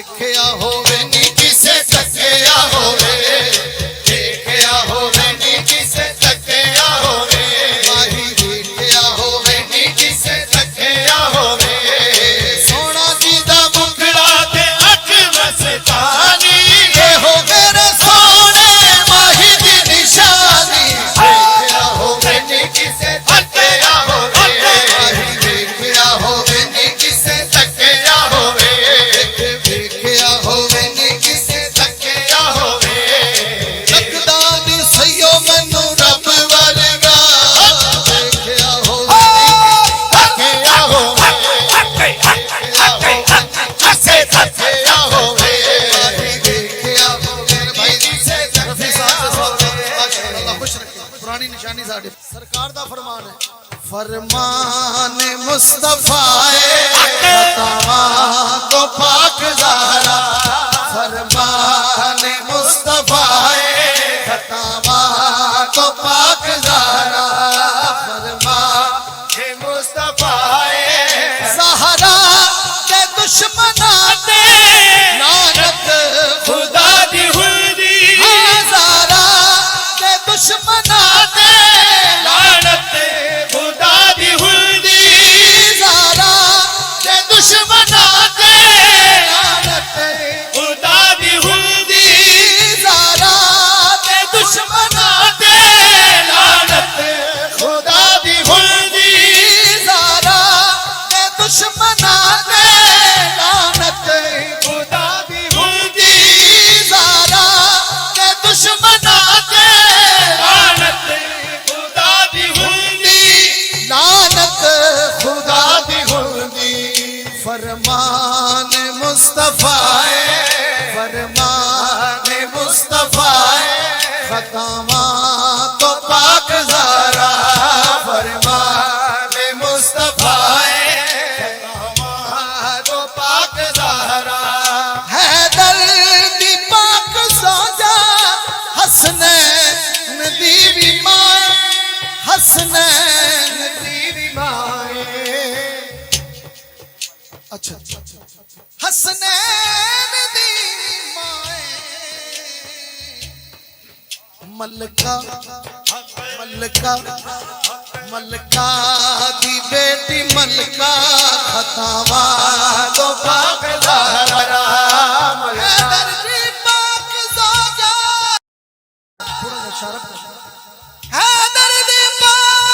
देखिया होवे नी किसे तकिया होवे, देखिया होवे नी किसे तकिया होवे, माही देखिया होवे नी किसे तकिया होवे, सोना जी दा मुखड़ा ते अख मस्तानी, ये हो मेरे सोने माही दी निशानी, देखिया होवे नी किसे तकिया होवे, माही देखिया होवे नी किसे तकिया होवे, सरकार दा फरमान है, फरमान मुस्तफा तो पाक ज़हरा, फरमान मुस्तफा तो पाक ज़हरा, फरमान मुस्तफा ज़हरा के दुश्मना दे लानत खुदा दी हुंदी, ज़हरा के दुश्मना दे लानत खुदा दी हुंदी, ज़हरा के दुश्मना दे लानत खुदा दी हुंदी, ज़हरा के दुश्मना दे लानत खुदा दी हुंदी, ज़हरा के दुश्मना दे लानत खुदा दी हुंदी, ज़हरा के दुश्मना दे लानत खुदा दी हुंदी, लानत खुदा दी हुंदी, फरमान मुस्तफा फरमान मुस्तफा खतामा तो पाक ज़हरा, फरमान मुस्तफा खतामा तो पाक ज़हरा, हैदर दी पाक सौजा हसनैन दी माए, हसनैन दी माए, अच्छा हसनैन दी माए, मलका मलका मलका दी बेटी मलका खतावा तो पाक ज़हरा, हैदर दी पाक सौजा थोड़ा इशारा हैदर दी पाक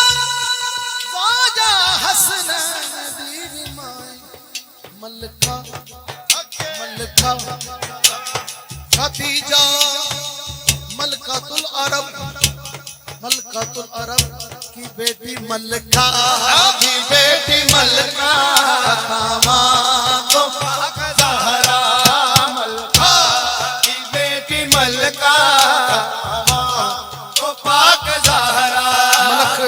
सौजा हसनैन दी माए, मलका मलका खदीजा मलकातुल अरब, मलकातुल अरब की बेटी मलका की बेटी मलका खतामा तो पाक ज़हरा, मलका की बेटी मलका खतामा तो पाक ज़हरा। मलक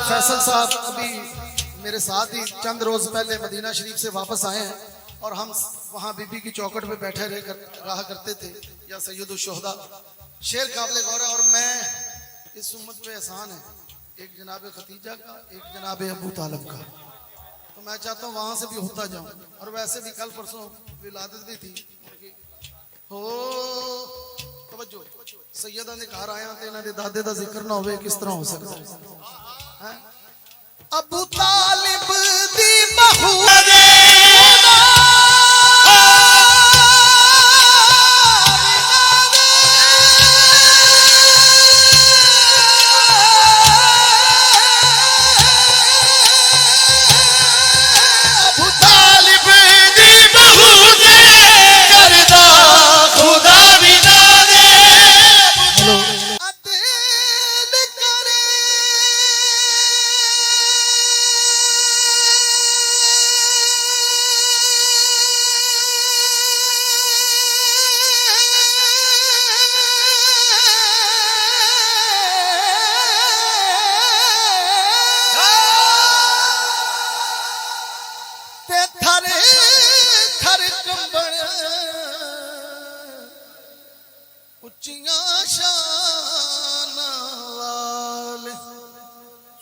फैसल साहब अभी मेरे साथ ही चंद रोज पहले मदीना शरीफ से वापस आए हैं और हम वहाँ बीबी की चौखट पे बैठे रहा करते थे, या सैयदुल शुहदा शेर काबिल गौर है, और मैं इस उम्मत पे एहसान है एक जनाब खतीजा का, एक जनाब अबू तालिब का, तो मैं चाहता हूँ वहाँ से भी होता जाऊँ, और वैसे भी कल परसों विलादत भी थी हो तवज्जो सैयदा ने घर आया तो इन्होंने दादे का जिक्र ना हो किस तरह हो सकता है। अबू तालिब दी बहू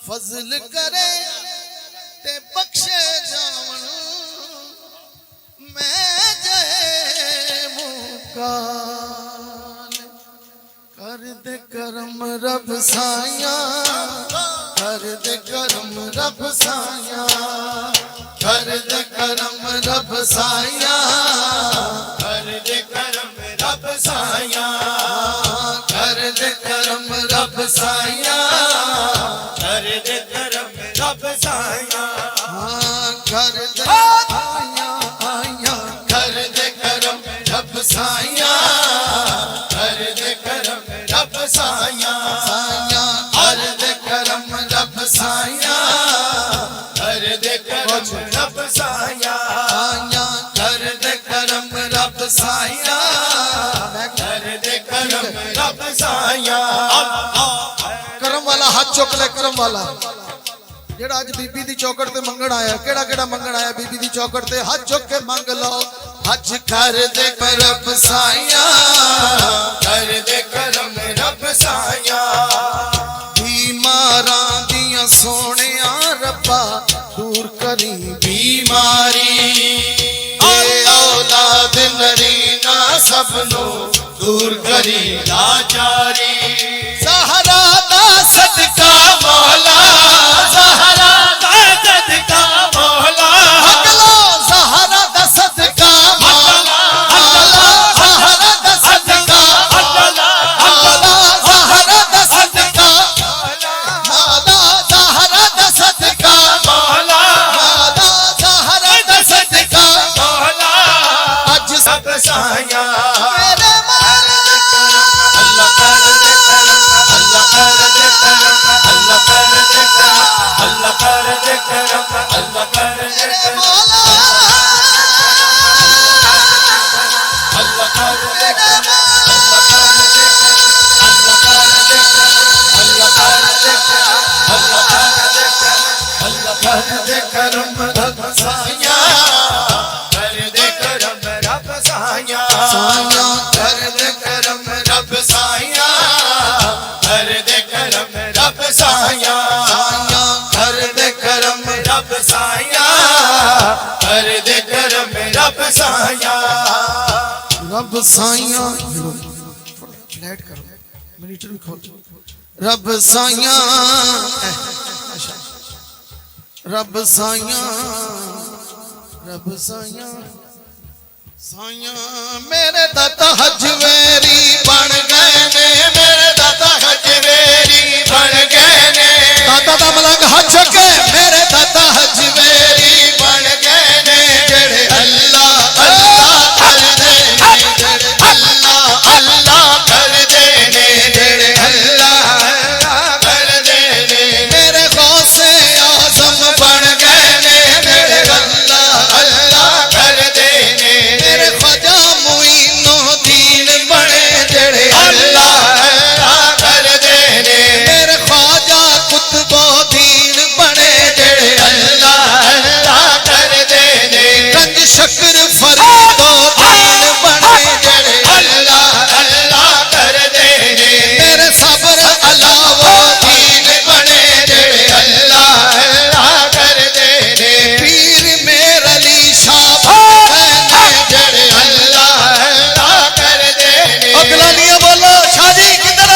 फजल करे ते बख्शे जावन मैं जय काल कर दे करम रब साया कर दे करम रब साया कर दे करम रब साया कर दे करम रब साया कर दे करम रब साया कर दे करम रब साया कर दे आया आया कर दे करम रब साया कर दे करम रब साया साया कर दे करम रब साया कर दे करम रब साया साया कर दे करम रब साया कर दे करम रब साया करम वाला हाथ चुक ले करम वाला जेड़ा अज बीबी दी चौकट ते मंगण आया केड़ा केड़ा मंगण आया बीबी दी चौकट ते हाथ चुक के मंग लो हज कर दे रब साया कर दे करम रब साया बीमारां दियां सोहणिया रब्बा दूर करी बीमारी औलाद नरीना सबनो दूर करी लाचारी सहारा दा सदका मौला सहारा दा सदका मौला अगलो सहारा दा सदका मौला सहारा दा सदका मौला सहारा दा सदका मौला सहारा दा सदका मौला मौला सहारा दा सदका मौला अज सब साया मेरे मौला अल्लाह कर दे करम अल्लाह कर दे करम अल्लाह कर दे करम अल्लाह कर दे करम अल्लाह कर दे मेरे करम मौला अल्लाह कर दे मेरे करम कर दे करम रब साया कर दे करम रब साया साया कर दे करम रब साया कर दे करम रब साया साया कर दे करम रब साया कर दे करम रब साया रब साया फ्लैट करो मॉनिटर भी खोल रब साया रब साया रब साया साया मेरे दाता हजवेरी बन गए ने मेरे दाता हजवेरी बन गए ने दाता दा मलंग हज के मेरे दाता हजवेरी बन गए ने जेड़े अल्लाह अल्लाह कर दे ने जेड़े अल्लाह अल्लाह कर देने जेड़े अल्लाह अल्लाह कर देने मेरे गौसे आजम बन गए ने मेरे अल्लाह अल्लाह कर देने मेरे ख्वाजा मुईनुद्दीन बने जेड़े अल्लाह अल्लाह अल्लाह कर देने मेरे ख्वाजा कुतुबुद्दीन बने जेड़े अल्लाह अल्लाह कर देने गंज शक्र फरीदुद्दीन बने जेड़े अल्लाह अल्लाह कर देने मेरे सब्र अलाउद्दीन बने जेड़े अल्लाह अल्लाह कर देने पीर मेर अली शाह बने जेड़े अल्लाह अल्लाह कर देने अगला लिए बोलो शादी किधर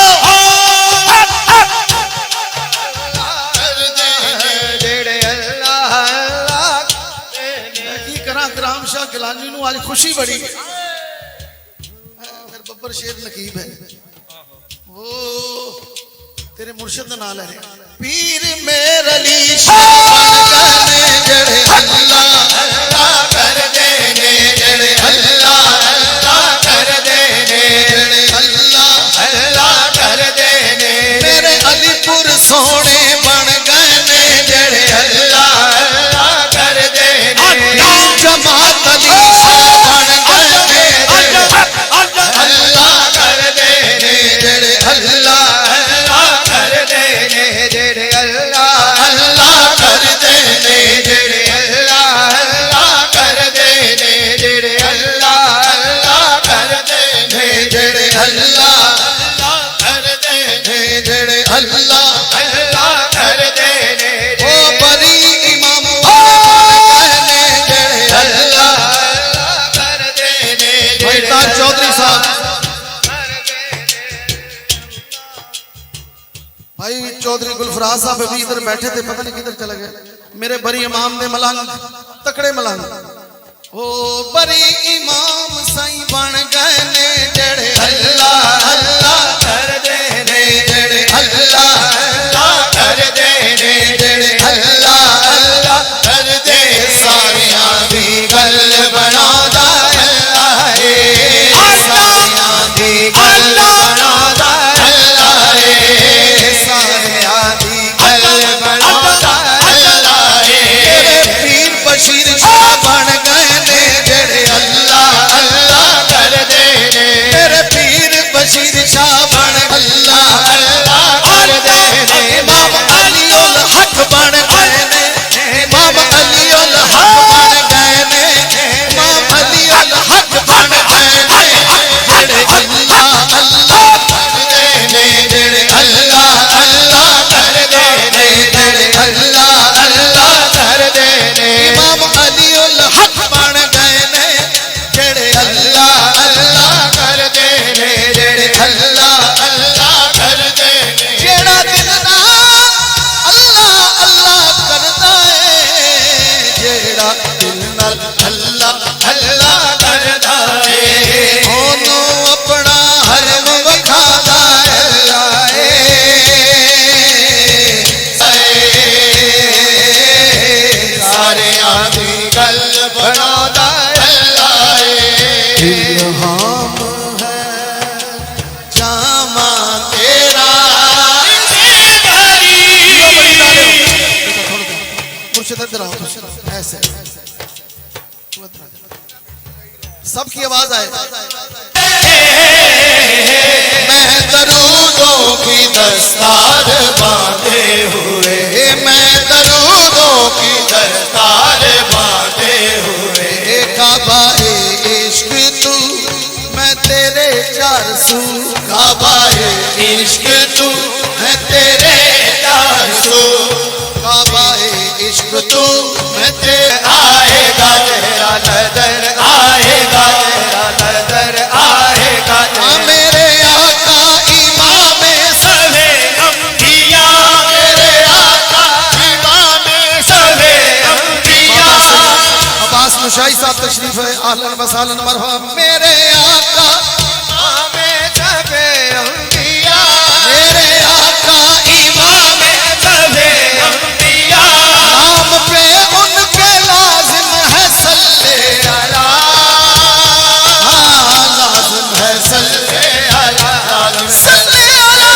कर देने जेड़े अल्लाह अल्लाह की करा ग्राम शाह गिलानी नु आज खुशी बड़ी है मेरे बब्बर शेर नकीब है ओ तेरे मुर्शिद दा नाम ले रहे पीर मेर अली शाह बन गए जेड़े अल्लाह अल्लाह कर देने जेड़े अल्लाह अल्लाह कर देने जेड़े अल्लाह अल्लाह कर देने मेरे अलीपुर सोने बन गए ने जेड़े अल्लाह अल्लाह कर देने जमात अली शाह बन गए ने जेड़े अल्लाह कर देने जेड़े अल्लाह अल्लाह कर देने जेड़े अल्लाह अल्लाह कर चौधरी गुलफराज साहब भी इधर बैठे थे, पता नहीं किधर चले गए। मेरे बरी इमाम ने मलंग, तकड़े मलंग, ओ बरी इमाम साई बन गए ने जेड़े अल्लाह अल्लाह कर दे ने, जेड़े अल्लाह अल्लाह कर दे ने, जेड़े अल्लाह अल्लाह कर दे। सारियां दी गल बनादा अल्लाह है, सारियां दी गल बनादा अल्लाह है, सारियां दी गल बनादा अल्लाह है। पीर बशीर शाह बन गए ने जेड़े अल्लाह अल्लाह कर दे ने, मेरे पीर बशीर शाह बन अल्लाह अल्लाह कर दे ने। इमाम अली उल हक बन गए ने, इमाम अली उल हक बन गए ने, इमाम अली उल हक बन गए ने, जेड़े अल्लाह अल्लाह कर दे ने, जेड़े अल्लाह अल्लाह कर दे ने, जेड़े अल्लाह अल्लाह कर दे ने। इमाम अली उल हक बन गए ने, जेड़े अल्लाह अल्लाह कर दे ने, जेड़े अल्लाह अल्लाह कर दे ने। जेड़ा दिल नाल अल्लाह अल्लाह करदा है, जेड़ा दिल नाल अल्लाह अल्लाह करदा है, ओनू अपना हरम वखादा अल्लाह है। सारियां दी गल बनादा अल्लाह है। इल्हाम है जामा तेरा मुर्शिद इधर आओ, ऐसे सबकी आवाज आए। मैं दरूदों की दस्तार बांधे हुए, मैं दरूदों की दस्तार बांधे हुए, काबा इश्क तू मैं तेरे 400, काबा इश्क तू मैं तेरे 400, काबा इश्क तू मैं तेरे। आएगा तेरा नजर, आएगा तेरा नजर, आएगा मेरे आका इमाम सवे अंबिया, मेरे आका इमाम सवे अंबिया। अब्बास मुशाई साहब तशरीफ है, आहलन व सहलन मरहबा। मेरे आका इमाम सवे अंबिया, मेरे आका इमाम सवे अंबिया। नाम पे उनके लाजिम है सल्ले अला, लाजिम है सल्ले अला, सल्ले अला,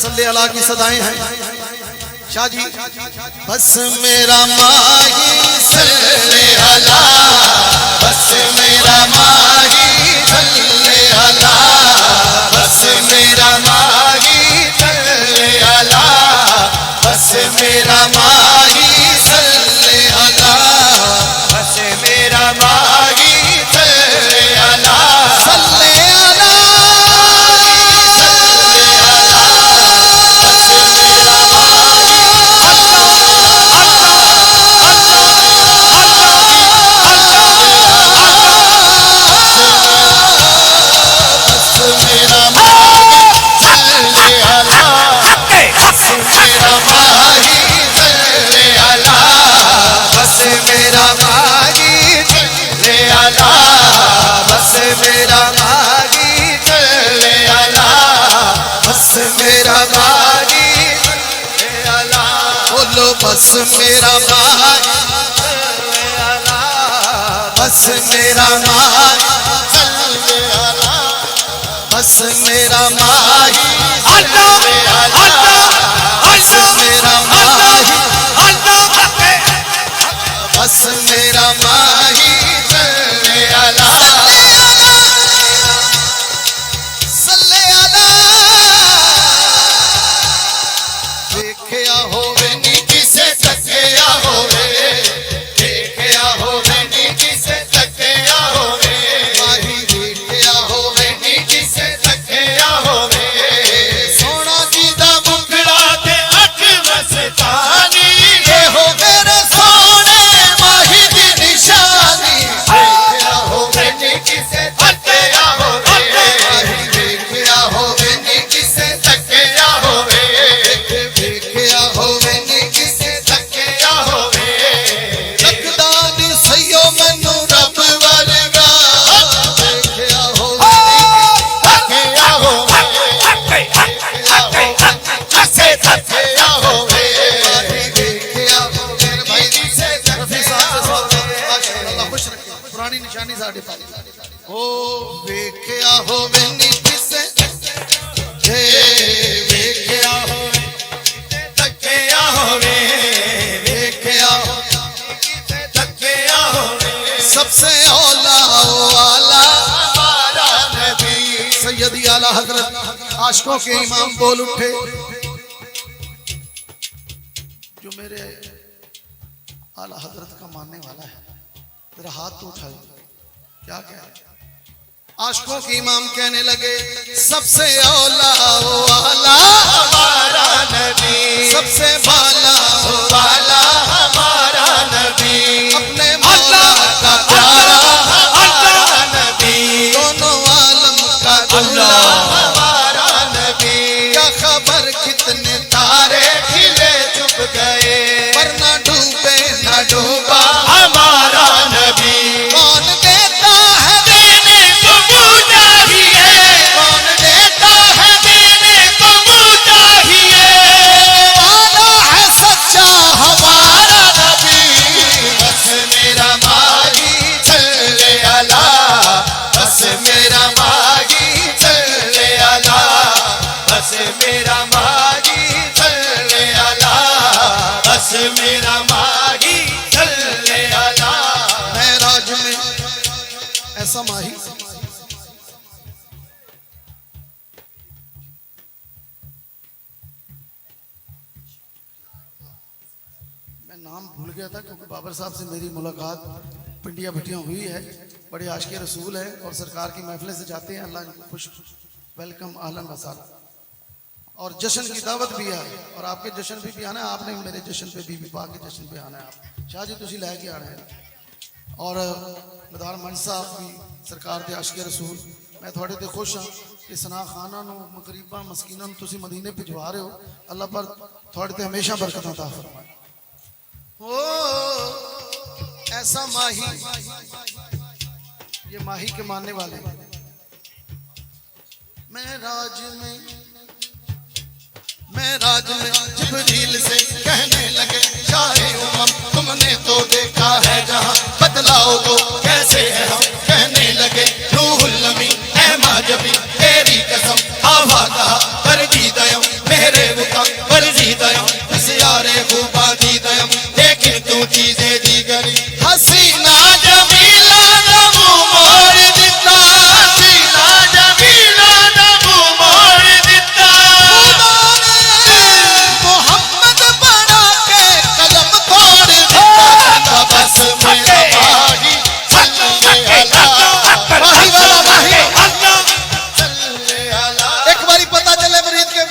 सल्ले अला की सदाएं हैं। शाह जी बस मेरा माही सल्ले अला, बस मेरा माही सल्ले अला, बस मेरा माही सल्ले अला, बस मेरा माही सल्ले अला, बस मेरा माही सल्ले अला, सल्ले अला, सल्ले अला, बस मेरा माही बस मेरा भाई, बस मेरा माही सल्ले अला, बस मेरा माही सल्ले अला, बस मेरा माही, बस मेरा माही सल्ले अला, सल्ले अला। देखिया होवे नी किसे तकिया होवे, देखिया होवे नी किसे तकिया होवे, माही देखिया होवे नी किसे तकिया होवे। सोना जी दा मुखड़ा ते अख मस्तानी, ये हो मेरे सोने माही दी निशानी। पुरानी निशानी साढ़े पास ओ वेख्या होवे नी किसे जे वेख्या होवे तकिया होवे वेख्या तकिया होवे सबसे औला वाला हमारा नबी सैयदी आला हजरत आशिकों के इमाम बोल उठे जो मेरे आला हजरत का मानने वाला है तेरा हाथ तो उठाए क्या क्या आशिकों के इमाम कहने लगे सबसे औला वाला हमारा नबी सबसे बाला वाला हमारा नबी अपने मौला का प्यारा हमारा नबी दोनों आलम का दूल्हा हमारा नबी क्या खबर कितने तारे खिले चुप गए पर ना डूबे ना डूबा हमारा नबी कौन देता है देने को मुँह चाहिए कौन देता है देने को मुँह चाहिए वाला है सच्चा हमारा नबी बस मेरा माही चले अला बस मेरा माही चले अला बस मेरा माही चले अला बस मेरा माही चले अला महराज में ऐसा माही मैं नाम भूल गया था क्योंकि बाबर साहब से मेरी मुलाकात पिंडिया भटिया हुई है बड़े आशिक़ रसूल है और सरकार की महफिल से जाते हैं अल्लाह इनको खुश वेलकम आहलन वसाला और जश्न की दावत भी है और आपके जश्न पे भी आना है आपने मेरे जश्न पे भी विभाग के जश्न पे आना है आप शाह जी तुसी लैके आ रहे हैं और मदार मंच साहब भी सरकार के आशिक़ रसूल मैं थोड़े ते खुश हाँ कि सना खाना गरीबा मस्कीना तुसी मदीने भिजवा रहे हो अल्लाह पर थोड़े ते हमेशा बरकत अता फरमाए ओ ऐसा माही ये माही के मानने वाले मैं राज में जिब्रील से कहने लगे शाहे उमम तुमने तो देखा है जहां बदलाओ तो कैसे है हम कहने लगे रूहुल अमीन ऐ माजबी तेरी कसम आवा कहा कर दी दयम मेरे मुका पर दी दयम इस यारे खूबा दी दयम लेकिन तू चीजें दी गरी हसीना जमीला नमू मोर दिता हसीना जमीला नमू मोर दिता मोहम्मद बना के कदम तोड़ दिया बस मेरा माही चले अला माही वाला माही चले अला एक बारी पता चले मरीद के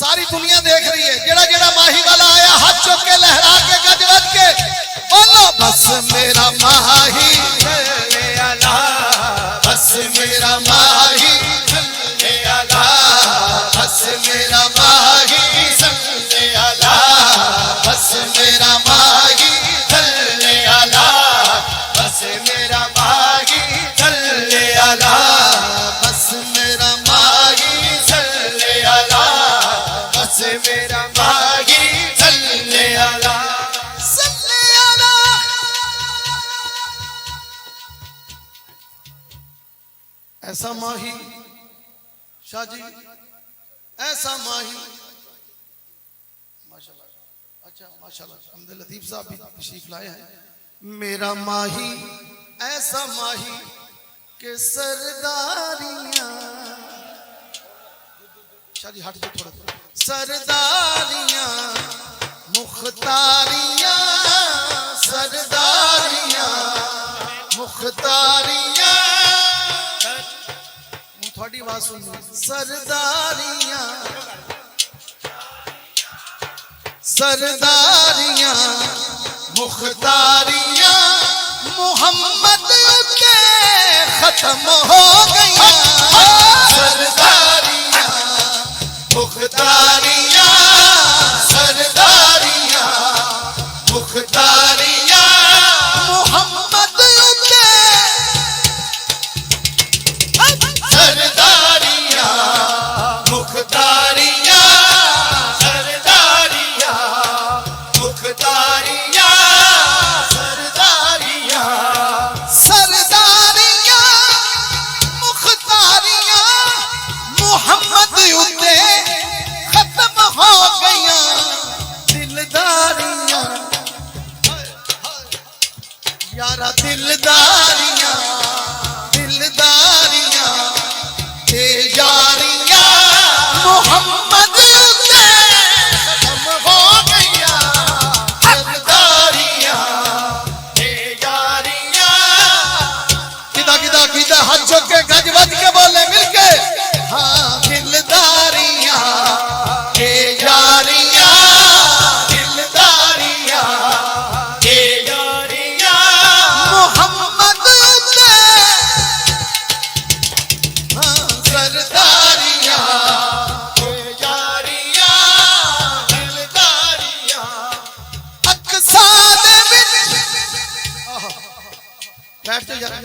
सारी दुनिया देख रही है जेड़ा जेड़ा माही वाला आया हाथ चौक के लहरा के गजवत के बोलो बस मेरा माही चले अला बस मेरा माही चले अला बस मेरा माही चले अला बस मेरा माही चले अला बस मेरा माही चले अला बस मेरा माही चले अला बस मेरा माही चले अला सल्ले अला ऐसा माही शाह जी ऐसा माही माशाल्लाह अच्छा माशाल्लाह हमद लतीफ साहब भी तशरीफ लाए हैं मेरा माही ऐसा माही के सरदारियां शाह जी हट जाओ थोड़ा थोड़ा सरदारियां मुख्तारियां सरदारियां मुख्तारियां थोड़ी आवाज सुनिए सरदारियां सरदारियां मुख्तारियां मोहम्मद के खत्म हो गई सरदारियां मुख्तारियां सरदारियां मुख्तारियां मोहम्मद के सरदारियां मुख्तारियां सरदारियां मुख्तारियां सरदारियां सर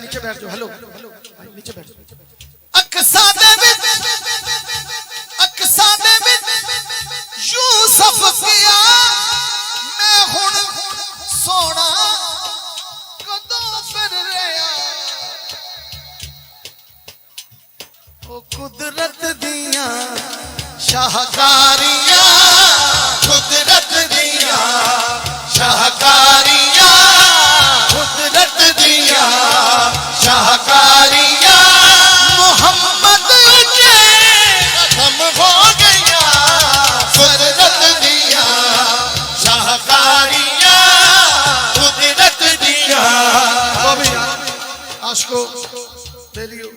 नीचे बैठ जाओ। हेलो नीचे बैठ जाओ। अक्सा दे यूसुफ किया मैं हुण सोना कदों फिर रहा ओ कुदरत दियां शाहकारियां कुदरत दियां शाहकारियां कुदरत दियां शाहकारियां मोहम्मद के खत्म हो गया कुदरत दियां शाहकारियां कुदरत दियां। वो भी आशिको दे लियो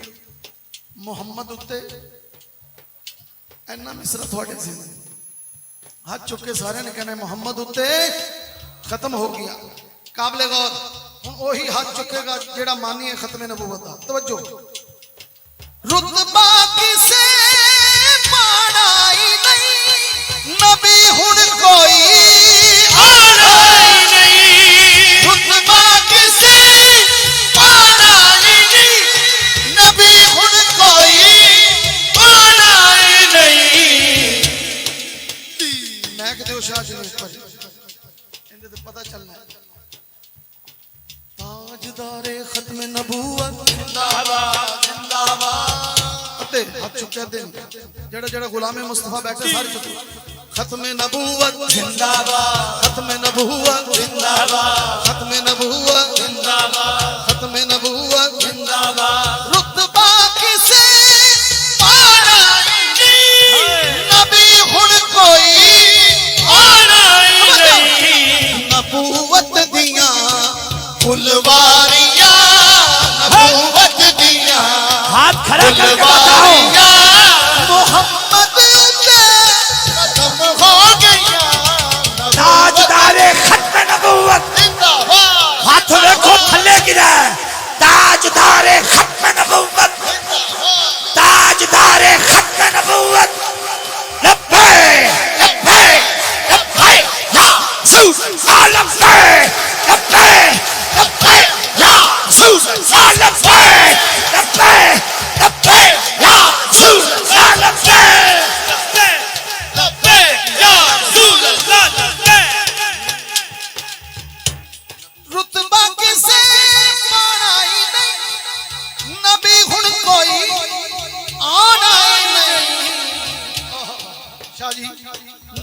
मुहम्मद उत्ते इन्ना मिसरा थोड़े से हाथ चुक के सारे ने कहना मुहम्मद उत्ते खत्म हो गया। काबले गौर हुण ओही हाथ चुकेगा जेड़ा मानी है खत्म नबूवत दा। तवज्जो रुतबा किसे पाड़ाई नहीं नबी हुण कोई आना ही नहीं रुतबा किसे पाड़ाई नहीं नबी हुण कोई आना ही नहीं। मैं कहते हो शाह शरीफ पर इनके तो पता चलना है ताजदारे खत्म नबूवत जिंदाबाद जिंदाबाद। हाथ चुके दिन जेड़ा जेड़ा गुलामे मुस्तफा बैठे सारे चुके खत्म नबूवत जिंदाबाद खत्म नबूवत जिंदाबाद खत्म नबूवत जिंदाबाद खत्म नबूवत जिंदाबाद। रुतबा किसे पाना नबी हुण कोई आना ही नहीं नबूवत दियां फुलवारियां नबूवत दियां हाथ खड़ा करके फुलवारियां मोहम्मद के खत्म हो गया ताजदारे खत्म नबूवत जिंदाबाद हाथ देखो थल्ले गिरा ताजदारे खत्म नबूवत ताजदारे खत्म नबूवत लब्बैक लब्बैक लब्बैक या ज़ूज़ लब्बैक लब्बैक लब्बैक या ज़ूज़ लब्बैक लब्बैक लब्बैक या ज़ूज़ लब्बैक लब्बैक या ज़ूज़ लब्बैक। रुतबा किसे पाड़ाई नहीं नबी हुण कोई आना ही नहीं। शाह जी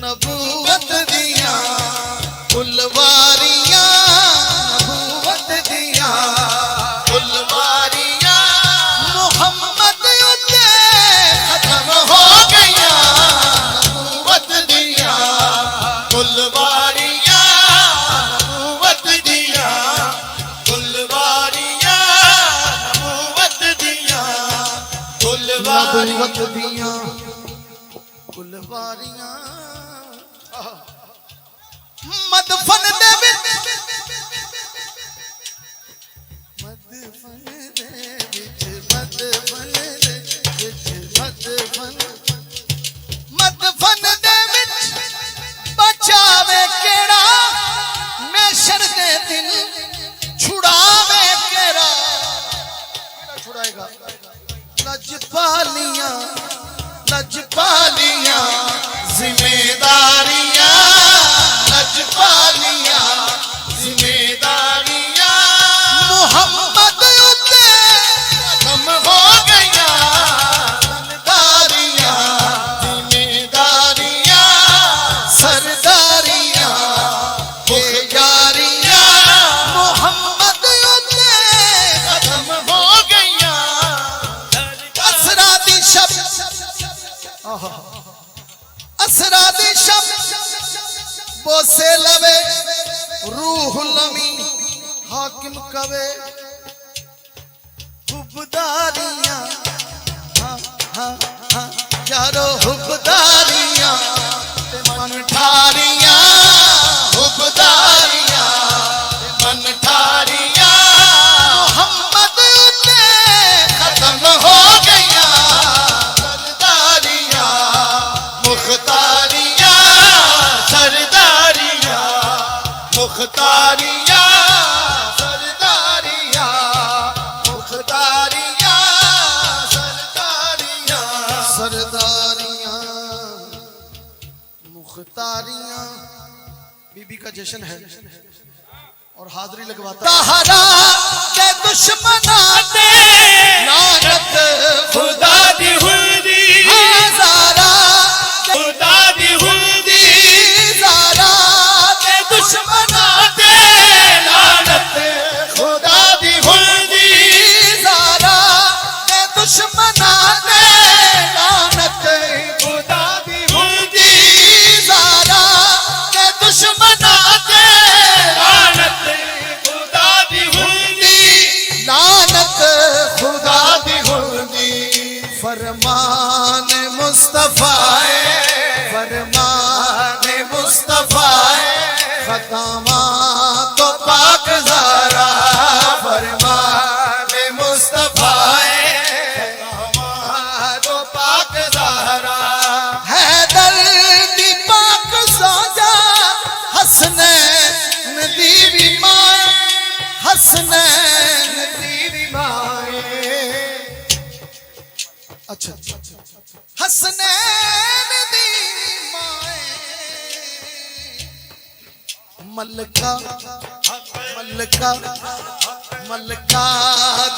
नबूवत दियां फुलवारियां नबूवत दियां फुलवारियां मोहम्मद उत्ते खत्म हो गया नबूवत दियां फुलवारियां नबूवत दियां फुलवारियां नबूवत दियां फुलवारियां फुलवारियां मदफन दे विच मदफन दे विच मदफन दे विच मदफन दे विच बचावे केड़ा मैशर दे दिन छुड़ावे केड़ा छुड़ाएगा लजपालियां जिम्मेदारियां लजपालियां जिम्मेदारियां मोहम्मद उत्ते खत्म हो गया सरदारियां जिम्मेदारियां सरदारियां बेजारियां मोहम्मद उत्ते खत्म हो गया असरा दी शब असरा दी शब बोसे लवे रूह लमी हाकिम कवे हुबदारियां हाँ हाँ हाँ यारो हुबदारियां ते मन ठारियां हुबदारियां ते मन ठारियां मोहम्मद उत्ते खत्म हो गया सरदारियां मुख्तारियां सरदारियां मुख्तारियां सरदारियां तारियां बीबी का जश्न है और हाजिरी लगवाता सहारा के दुश्मनाते लानत खुदा दी हुंदी हजारा खुदा दी हुंदी हजारा के दुश्मनाते लानत खुदा दी हुंदी हजारा के दुश्मनाते लानत खुदा दी हुंदी हजारा के दुश्मनाते लानत खुदा दी हुंदी लानत खुदा दी हुंदी फरमान मुस्तफा फरमान मुस्तफा खतामा तो पाक ज़ारा फरमान मुस्तफा तो पाक ज़हरा हैदर दी पाक सौजा हसनैन दी मां हसनैन तेरी माए अच्छा हसनैन दी माए मलका मलका मलका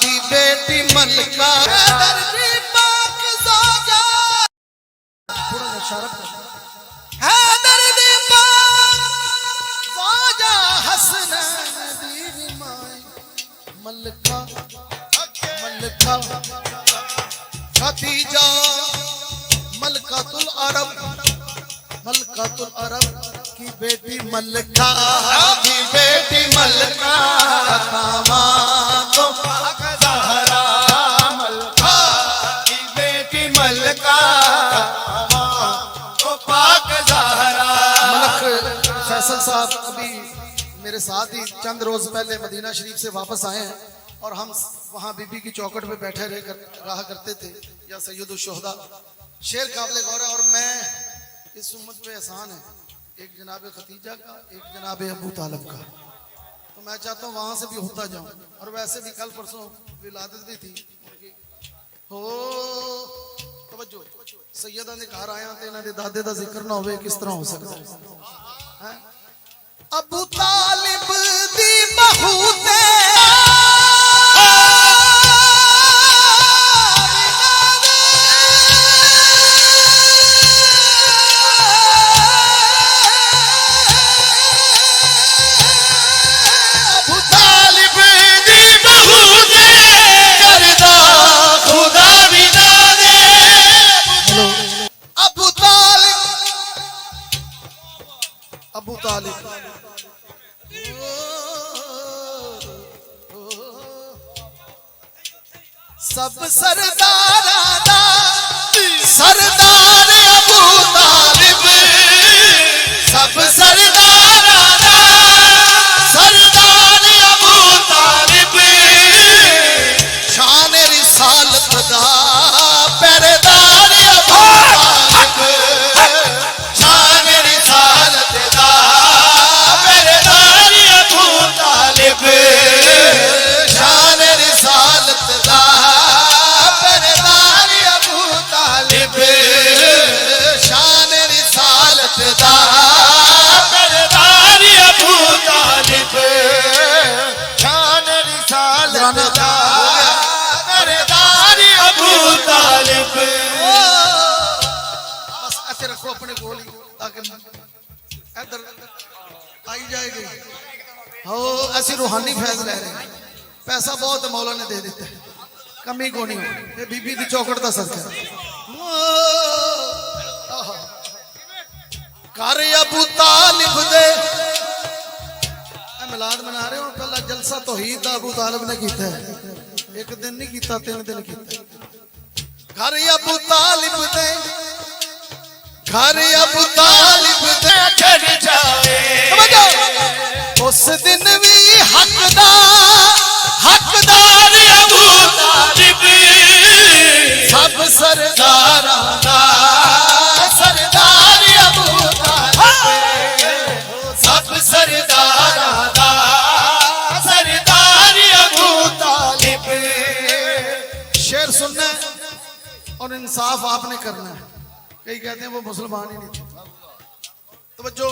दी बेटी मलका हैदर दी पाक सौजा थोड़ा सा इशारा कर हैदर दी पाक सौजा हसनैन दी माए मलका मलका खदीजा मलकातुल अरब की बेटी मलका की बेटी मलका खतामा तो पाक ज़हरा मलका की बेटी मलका तो पाक ज़हरा मलक फैसल साहब अभी मेरे साथ ही चंद रोज पहले मदीना शरीफ से वापस आए हैं और हम वहाँ बीबी की चौखट पे बैठे रहा करते थे या सैयदुल शुहदा शेर काबिल गौर है और मैं इस उम्मत पे एहसान है एक जनाब खतीजा का एक जनाब अबू तालिब का तो मैं चाहता हूँ वहाँ से भी होता जाऊँ और वैसे भी कल परसों विलादत भी थी उनकी हो तवज्जो सैयदा ने घर आया तो इन्होंने दादे का जिक्र ना हो किस तरह हो सकता है अबू तालिब दी बहू ते अबू तालिब दी बहू ते करदा खुदा भी ना दे अबू तालिब अबू तालिब सब सरदारा दा सरदार अबू तालिब सब सरदारा दा सरदार अबू तालिब शान रिसालत दा पहरेदार अबू तालिब शान रिसालत दा पहरेदार अबू तालिब शान रिसालत दा पहरेदार अबू तालिब शान रिसालत दा पहरेदार अबू तालिब शान रिसालत दा पहरेदार अबू तालिब बस ऐसे रखो अपने गोली ताकि इधर आई जाएगी हो ऐसी रूहानी फैज ले रहे हैं पैसा बहुत है, मौला ने दे देता है कमी को नहीं ये बीबी दी चौकट का सदका कर अबू तालिब दे मिलाद मना रहे हो पहला जलसा तौहीद दा अबू तालिब ने किया है एक दिन नहीं किया 3 दिन किया घर अबू तालिब दे घर अबू तालिब दे चढ़ जाए उस दिन भी हकदार अबू तालिब सब सरदारा दा सरदार अबू तालिब सब सरदारा दा सरदार अबू तालिब शेर सुनना है और इंसाफ आपने करना है कई कहते हैं वो मुसलमान ही नहीं थे तवज्जो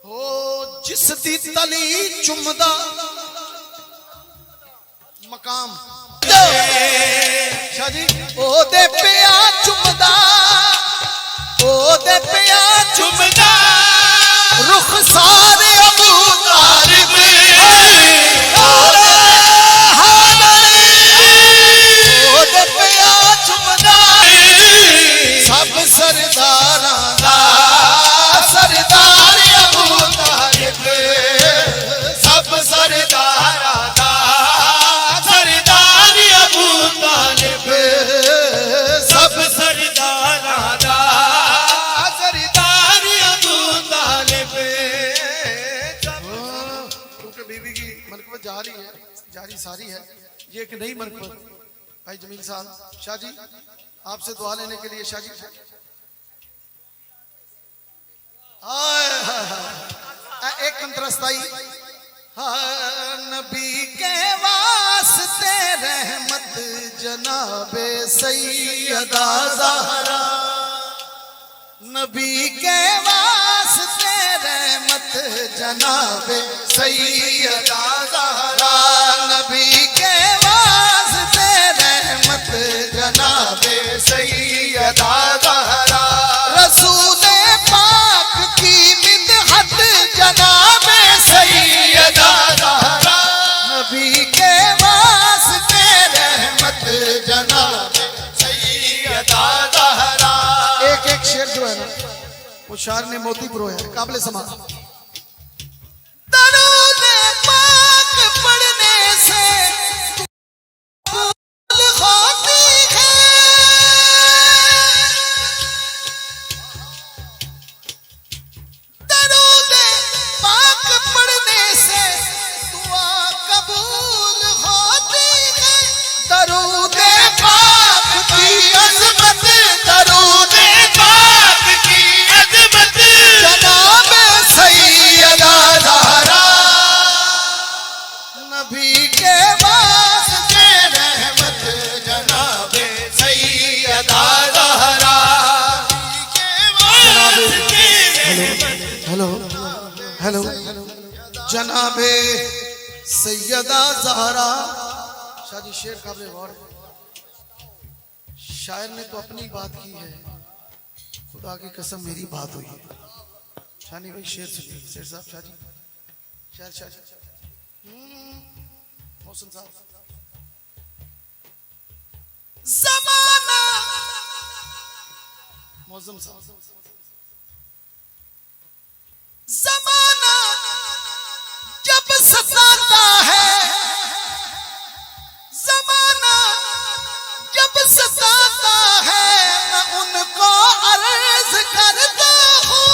हो जिस दी तली चुमदा मकाम शाह जी ओ दे पिया चुमदा ओ दे पिया चुमदा रुख सारे अबू तालिब ओ दे पिया चुमदा सब सरदारां दा सरदार अबू तालिब सब सरदारा दा सरदार अबू तालिब सब सरदारा दा सरदार अबू तालिब क्योंकि बीवी की मनकबत जारी है, जारी सारी है। ये एक नई मनकबत भाई जमील साहब शाह जी आपसे दुआ लेने के लिए शाह जी एक कंतरस्ताई नबी के वास्ते रहमत जनाबे सैयदा ज़हरा नबी के वास्ते रहमत जनाबे सैयदा ज़हरा नबी के वास्ते रहमत जनाबे सैयदा ज़हरा रसूल पाक की मिदहत जनाबे सैयदा ज़हरा नबी के वास्ते रहमत जनाबे सैयदा ज़हरा एक एक शेर जो है ना वो शार ने मोती परोया है काबिल समा दरूद पाक पढ़ने से कबूल होती है दरूद पाक पढ़ने से दुआ कबूल होती है दरूद पाक की अज़मत दरूद पाक की अज़मत जनाब सैयदा ज़हरा नबी के वास्ते रहमत जनाबे सैयदा ज़हरा हेलो हेलो जनाबे सैयदा ज़हरा शाह जी शेर काबिल गौर है। शायर ने तो अपनी बात की है खुदा की कसम मेरी बात हुई है शानी भाई शेर सुनिए शेर साहब शाह जी शेर शाह जी मोहसिन साहब ज़माना मौज़म साहब ज़माना जब सताता है ज़माना जब सताता है मैं उनको अर्ज करता हूँ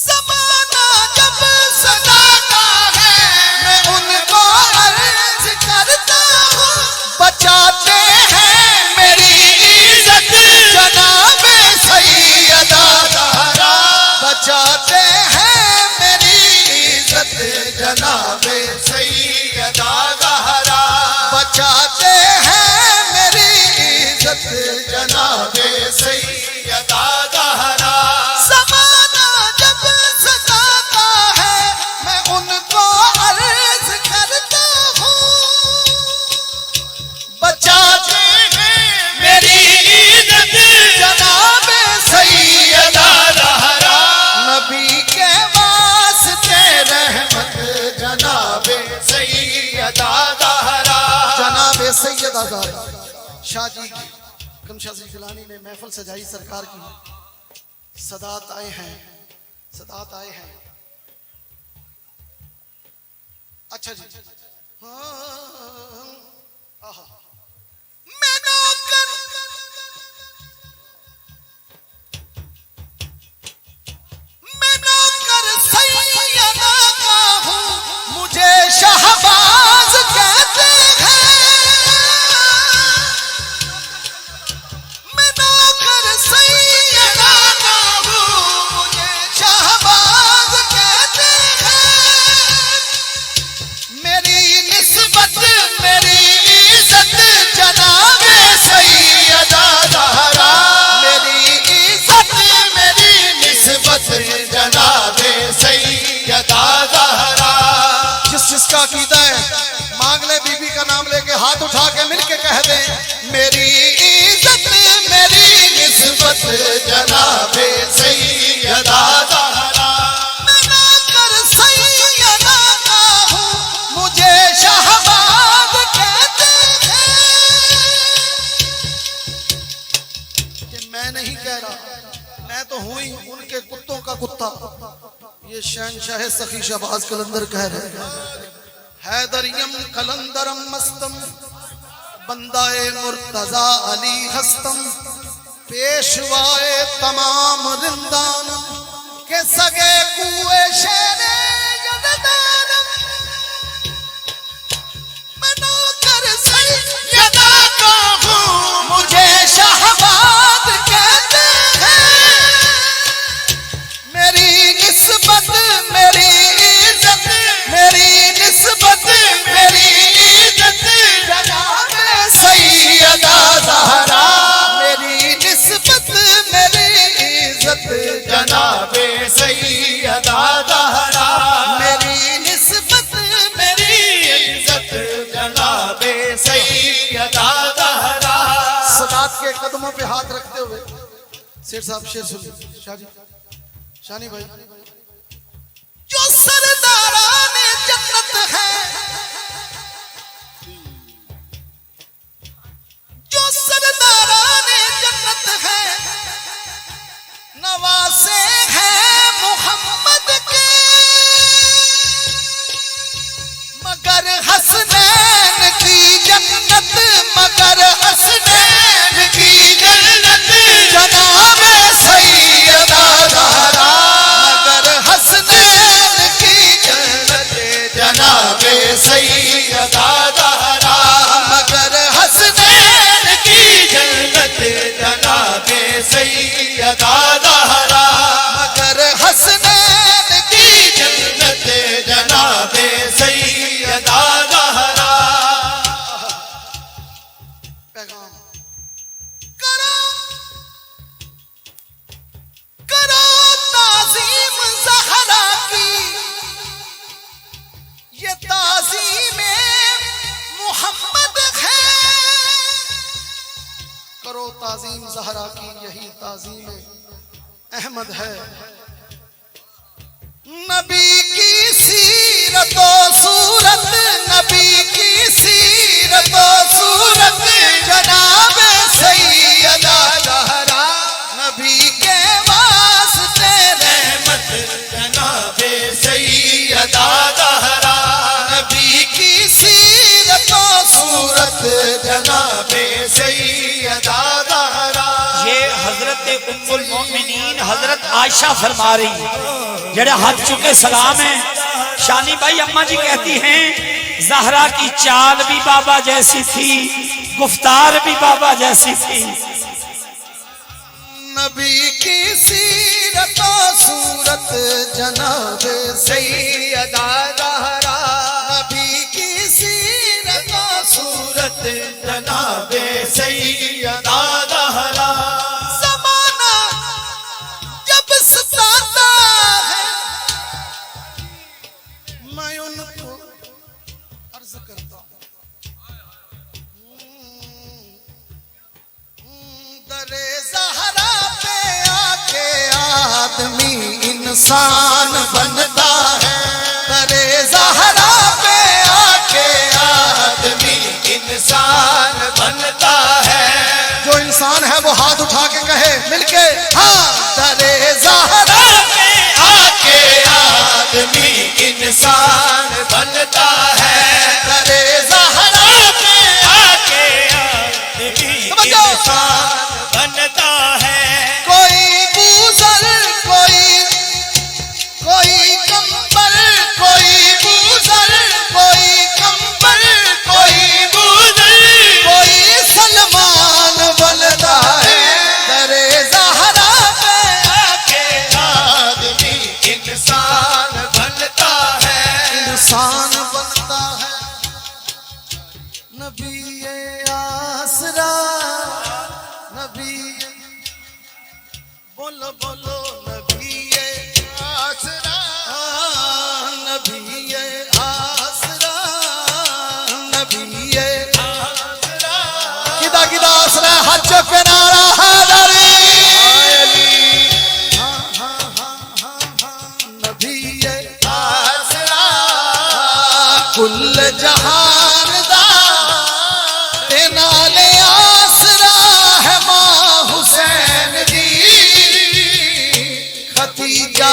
ज़माना जब सताता है मैं उनको अर्ज करता हूँ बचाते हैं मेरी इज्जत जनाबे सैयदा ज़हरा बचाते हैं मेरी इज्जत जनाबे सैयदा ज़हरा बचाते हैं मेरी इज्जत जनाबे सैयदा ज़हरा ज़माना जब सताता है मैं उनको अर्ज करता हूँ बचाते हैं मेरी इज्जत जनाबे सैयदा ज़हरा नबी के वास्ते रहमत जनाबे सैयदा ज़हरा जनाबे सैयदा ज़हरा शाह जी कमशाह जिलानी ने महफिल सजाई सरकार की सदात आए हैं सदात आए हैं अच्छा जी हाँ आहा मैं नौकर मैं नौकर सैयदा का हूँ मुझे शहबाज कहते हैं मैं नौकर सैयदा का हूँ मुझे शहबाज कहते हैं मेरी कुत्ता। ये शहनशाह सखी शहबाज कलंदर कह रहे हैं, हैदरियम कलंदरम मस्तम बंदाए मुर्तजा अली हस्तम पेशवाए तमाम रिंदान के सगे कुए शेरे यदानम मना कर सैयदा का हूँ मुझे शहबाज कहते हैं। मेरी निस्बत मेरी इज्जत मेरी निस्बत मेरी इज्जत जनाब सैयदा ज़हरा। मेरी निस्बत मेरी इज्जत जनाब सैयदा ज़हरा। मेरी निस्बत मेरी इज्जत जनाब सैयदा ज़हरा। सदात के कदमों पे हाथ रखते हुए सेठ साहब शेर सुनिए। शानी भाई, जो सरदाराने जन्नत है, जो सरदाराने जन्नत है, नवासे हैं मोहम्मद के, मगर हसनैन की जन्नत मगर हसनैन की जन्नत जनाब सैयदा ज़हरा। मगर हसनैन की जन्नत जनाब सैयदा ज़हरा। मगर हसनैन की जन्नत जनाब सैयदा ज़हरा। मगर हसनैन की जन्नत जनाब सैयदा ज़हरा। पैगाम करो करो ताज़ीम ज़हरा की, ये ताज़ीम मोहम्मद है। करो ताज़ीम ज़हरा की, यही ताज़ीम अहमद है। नबी की सीरत व सूरत नबी की सीरत व सूरत जनाब सैयदा ज़हरा। नबी के वास्ते रहमत जनाब सैयदा ज़हरा। नबी की सीरत व सूरत जनाब सैयदा ज़हरा। ये हजरत उम्मुल मोमिनीन हजरत आयशा फरमा रही है, जड़े हाथ चुके सलाम है। शानी भाई अम्मा जी कहती हैं, ज़हरा की चाल भी बाबा जैसी थी, गुफ्तार भी बाबा जैसी थी। नबी की सीरत व सूरत जनाब सैयदा ज़हरा। नबी की सीरत व सूरत जनाब सैयदा ज़हरा। ज़माना जब सताता है, मैं उनको अर्ज करता हूँ, दरे ज़हरा पे आके आदमी इंसान बनता है। दरे ज़हरा पे आके आदमी इंसान बनता है। जो इंसान है वो हाथ उठा के कहे मिलके, हाँ। दरे ज़हरा पे आके आदमी इंसान बनता है। दरे ज़हरा पे आके आदमी इंसान बनता है। कोई बूज़र कोई कंबल कोई बूज़र कोई कंबल कोई बूज़र कोई सलमान बनता है। दरे ज़हरा पे आके आदमी इंसान बनता है। इंसान बनता है। नबी आसरा नबी बोलो बोलो नबी आसरा नबी आसरा नबी किदा किदा आसरा हज पे नारा हैदरी नबी आसरा कुल जहान दा ते नाले आसरा है मां हुसैन दी खतीजा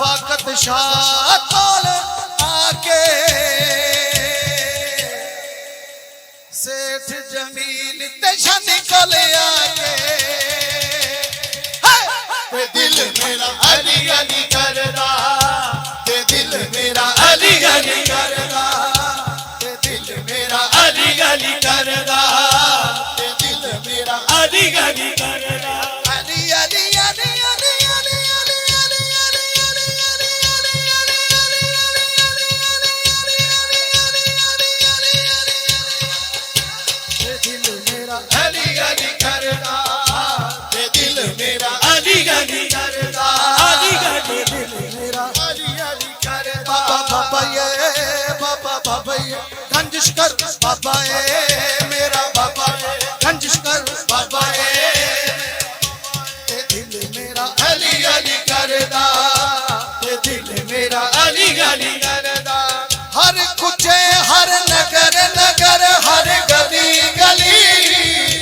रफाकत शाह तोल आके सेठ जमील तेशन कोल आके ते दिल मेरा अली अली करदा ते दिल मेरा अली अली करदा ते दिल मेरा अली अली करदा ते दिल मेरा अली अली करदा अली अली अली अली अली अली अली अली दिल मेरा अली अली करदा ते दिल मेरा अली अली करदा अली अली दिल मेरा अली अली करदा बाबा बाबा ये गंजिश कर बाबा ये मेरा बाबा गंजिश कर बाबा ये दिल मेरा अली अली करदा ते दिल मेरा अली अली करदा हर कुचे हर नगर नगर हर गली गली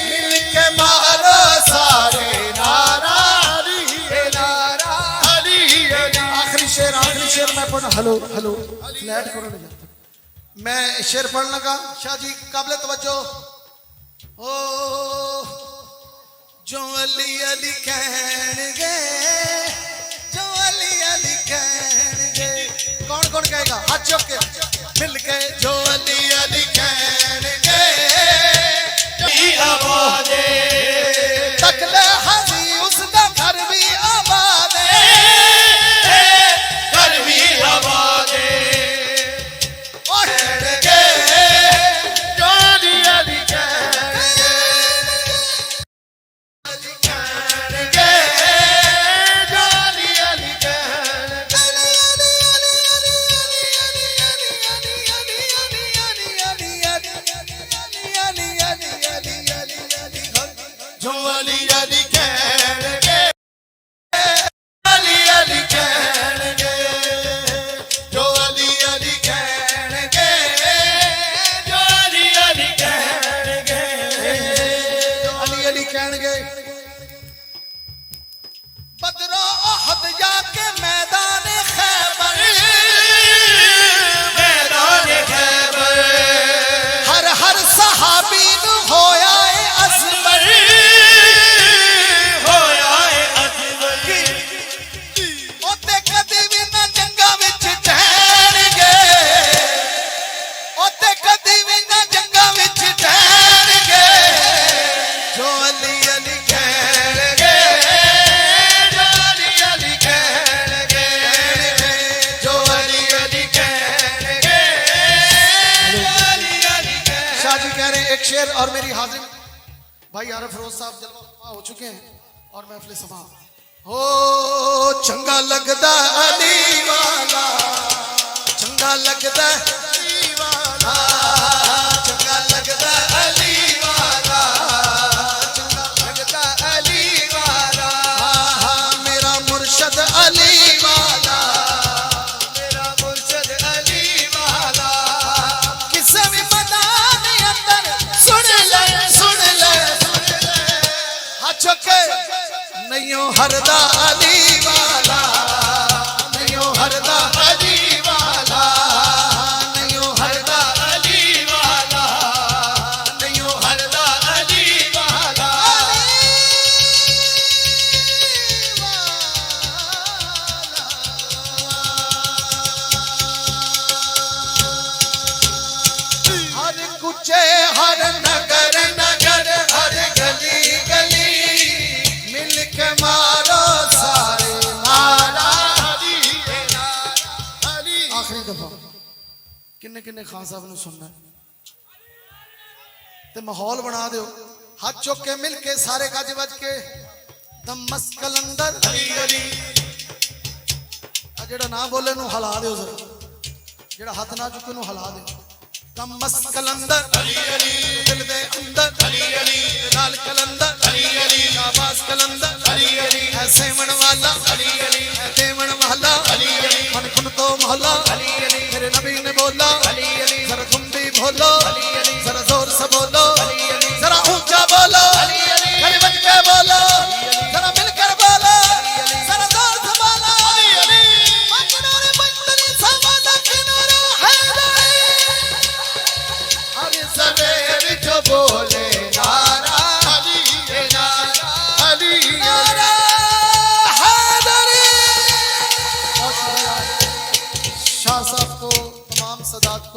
मिलके मारो सारे नारा अली नारा अली अली आखिरी शेर मैं पढ़ हेलो हेलो फ्लैट करो नहीं जाता मैं शेर पढ़ लगा शाह जी काबिल तवज्जो ओ जो अली अली कहणगे जो अली अली कहणगे कौन कौन कहेगा हाथ चौक के मिल के जो अली अली कहणगे आवाज़े तकले हसी उसका घर भी आबाद है गर्मी आवाज़े और के जो अली अली कहणगे कहणगे जो अली अली कहणगे जो अली अली कहणगे अली अली कहणगे जो अली अली कहणगे जो अली अली कहणगे अली अली कहणगे बदरो ओहद जाके मैदान खैबर मैदान खैबर हर हर सहाबी नु होया है असबर होया है अजबर ओते कदी भी ना जंगा विच ठहरगे ओते कदी भी ना जंगा विच ठहरगे जो अली अली कहणगे जो अली अली कहणगे जो अली अली कहणगे जो अली अली कहणगे शाह जी कह रहे हैं एक शेर और मेरी हाजिर भाई आरफ रोज साहब जलवा हो चुके हैं और महफिल सभा हो चंगा लगदा अली वाला चंगा लगदा अली वाला चंगा लगदा अली वाला चंगा लगदा अली वाला मेरा मुर्शद अली वाला मेरा मुर्शद अली वाला किसे भी मैदान अंदर सुन ले हाथ चुके नहीं हो हरदा अली वाला नहीं हो हरदा अली वाला नहीं हो हरदा अली वाला नहीं हो हरदा अली वाला हर कुचे हर नगर नगर हर गली गली मिल के मारो सारे नारा अली अली आखिरी दफा किन्ने किन्ने खान साहब ने सुनना है ते माहौल बना दियो हाथ चुक के मिल के सारे गज बज के दम कलंदर अली अली आ जेड़ा ना बोले नु हिला दियो जरा जेड़ा हाथ ना चुके नु हिला दियो दम कलंदर अली अली दिल दे अंदर अली अली लाल कलंदर अली अली आवाज कलंदर अली अली ऐसे मन वाला अली अली देवन वाला अली अली मन खुन तो मोहल्ला अली अली मेरे नबी ने बोला अली अली जरा तुम भी बोलो अली अली जरा जोर से बोलो अली अली जरा ऊंचा बोलो अली अली गली बज के बोलो जरा मिलकर बोलो जरा जोर से बोलो अली अली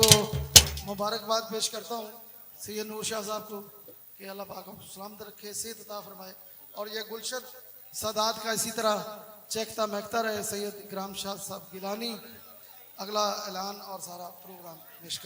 आपको मुबारकबाद पेश करता हूँ सैयद नूर शाह साहब को कि अल्लाह पाक आपको सलामत रखे, सेहत अता फरमाए और ये गुलशन सादात का इसी तरह चहकता महकता रहे। सैयद इकराम शाह साहब गिलानी अगला ऐलान और सारा प्रोग्राम पेश